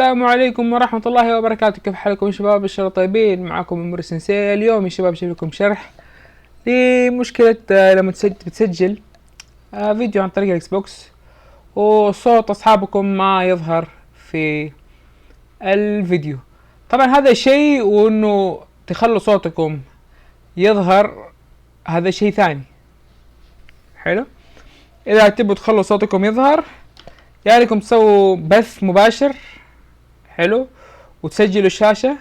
السلام عليكم ورحمة الله وبركاته. كيف حالكم يا شباب؟ ان شاء الله طيبين. معكم ممر سنسي. اليوم يا شباب جايب لكم شرح لمشكلة لما بتسجل فيديو عن طريق الاكس بوكس وصوت اصحابكم ما يظهر في الفيديو. طبعا هذا شيء، وانه تخلوا صوتكم يظهر هذا شيء ثاني. حلو. اذا تبوا تخلوا صوتكم يظهر يعني لكم تسووا بث مباشر، حلو، وتسجلوا الشاشة،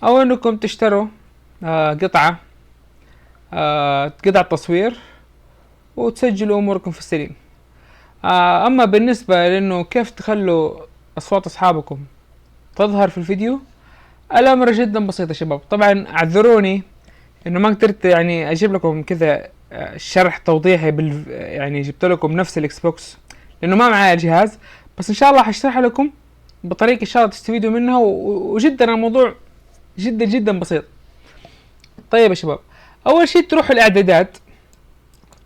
او انكم تشتروا قطعة قطع تصوير وتسجلوا اموركم في السليم. اما بالنسبة لانه كيف تخلوا اصوات اصحابكم تظهر في الفيديو، الامر جدا بسيط يا شباب. طبعا اعذروني انه ما قدرت يعني اجيب لكم كذا شرح توضيحي يعني جبت لكم نفس الاكس بوكس لانه ما معايا الجهاز، بس ان شاء الله حشرح لكم بطريقة ان شاء الله تستفيدوا منها، وجدا الموضوع جدا جدا بسيط. طيب يا شباب، اول شيء تروحوا الاعدادات،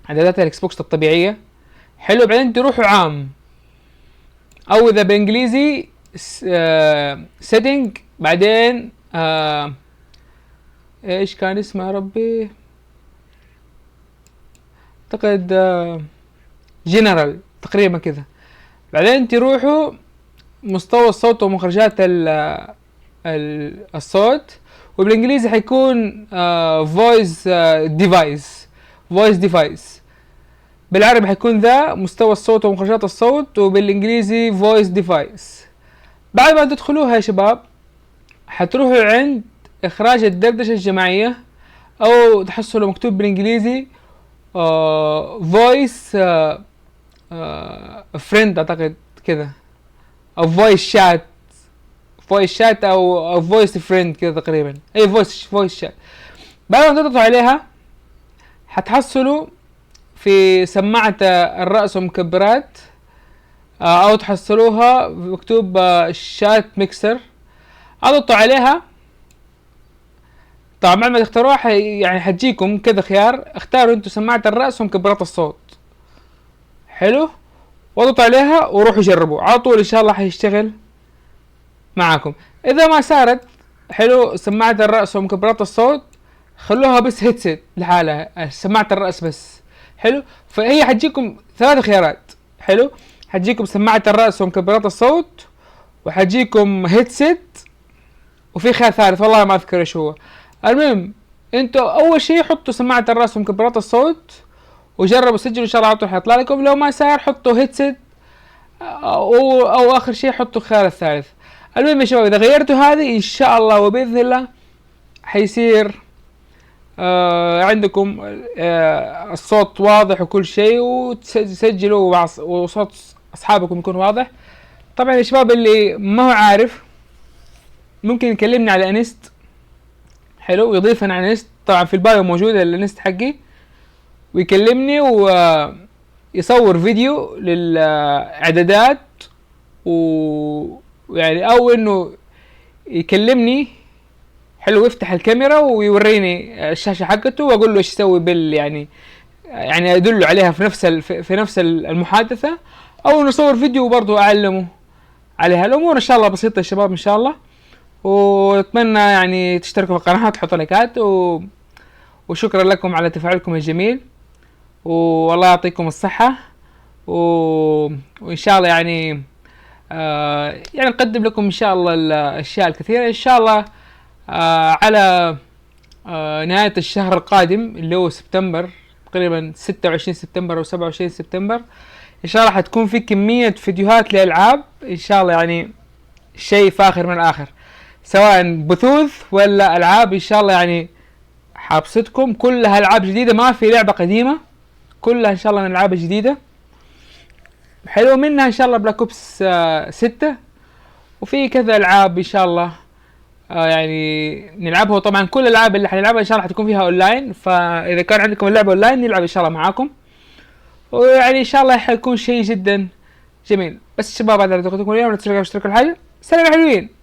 اعدادات الاكس بوكس الطبيعية، حلو. بعدين تروحوا عام، او اذا بالانجليزي سيتنج، بعدين ايش كان اسمه يا ربي، اعتقد جنرال تقريبا كذا. بعدين تروحوا مستوى الصوت ومخرجات الصوت، وبالانجليزي حيكون فويس ديفايس، بالعربي حيكون ذا مستوى الصوت ومخرجات الصوت، وبالانجليزي فويس ديفايس. بعد ما تدخلوها يا شباب حتروحوا عند اخراج الدردشة الجماعية، او تحصلوا مكتوب بالانجليزي فويس فريند اعتقد كذا، او فويس شات او فويس فريند كذا تقريبا، اي فويس شات. بعد ما تضغطوا عليها حتحصلوا في سماعة الرأس ومكبرات، او تحصلوها مكتوب شات ميكسر. اضغطوا عليها. طبعا بعد ما تختاروها يعني حتجيكم كذا خيار، اختاروا انتوا سماعة الرأس ومكبرات الصوت، حلو، واضغطوا عليها وروحوا جربوا على طول، ان شاء الله حيشتغل معاكم. اذا ما صارت حلو سماعة الرأس ومكبرات الصوت، خلوها بس هيدسيت لحالها، سماعة الرأس بس، حلو. فهي حتجيكم ثلاث خيارات، حلو، حتجيكم سماعة الرأس ومكبرات الصوت، وحتجيكم هيدسيت، وفي خيار ثالث والله ما اذكر ايش هو. المهم انتوا اول شيء حطوا سماعة الرأس ومكبرات الصوت وجربوا سجلوا، ان شاء الله على طول حيطلع لكم. لو ما صار حطوا هيدسيت، او اخر شيء حطوا الخيار الثالث. المهم يا شباب، اذا غيرتوا هذه ان شاء الله وباذن الله حيصير عندكم الصوت واضح وكل شيء، وتسجلوا وصوت اصحابكم يكون واضح. طبعا يا شباب اللي ما هو عارف ممكن يكلمني على انست، حلو، ويضيفني على انست. طبعا في البايو موجود الانست حقي، ويكلمني ويصور فيديو للاعدادات، ويعني او انه يكلمني، حلو، يفتح الكاميرا ويوريني الشاشة حقته، واقول له ايش يسوي يعني ادله عليها في نفس المحادثة، او نصور فيديو وبرضه اعلمه عليها. الامور ان شاء الله بسيطة يا شباب ان شاء الله. واتمنى يعني تشتركوا في القناة وتحطوا لايكات وشكرا لكم على تفاعلكم الجميل، والله يعطيكم الصحة. وان شاء الله يعني يعني نقدم لكم ان شاء الله الاشياء الكثيرة ان شاء الله على نهاية الشهر القادم اللي هو سبتمبر، تقريبا 26 سبتمبر او 27 سبتمبر، ان شاء الله حتكون في كمية فيديوهات لألعاب ان شاء الله، يعني شيء فاخر من الاخر، سواء بثوث ولا العاب ان شاء الله. يعني حابسطكم كلها العاب جديدة، ما في لعبة قديمة، كلها ان شاء الله من الالعاب الجديدة، حلو. منها ان شاء الله بلاك اوبس 6، وفي كذا العاب ان شاء الله يعني نلعبها. طبعا كل الالعاب اللي حنلعبها ان شاء الله حتكون فيها اونلاين، فاذا كان عندكم اللعبة اونلاين نلعب ان شاء الله معاكم، ويعني ان شاء الله حيكون شيء جدا جميل. بس شباب هذا اللي تقدمكم اليوم، لا تنسوا الاشتراك الحلو. سلام حلوين.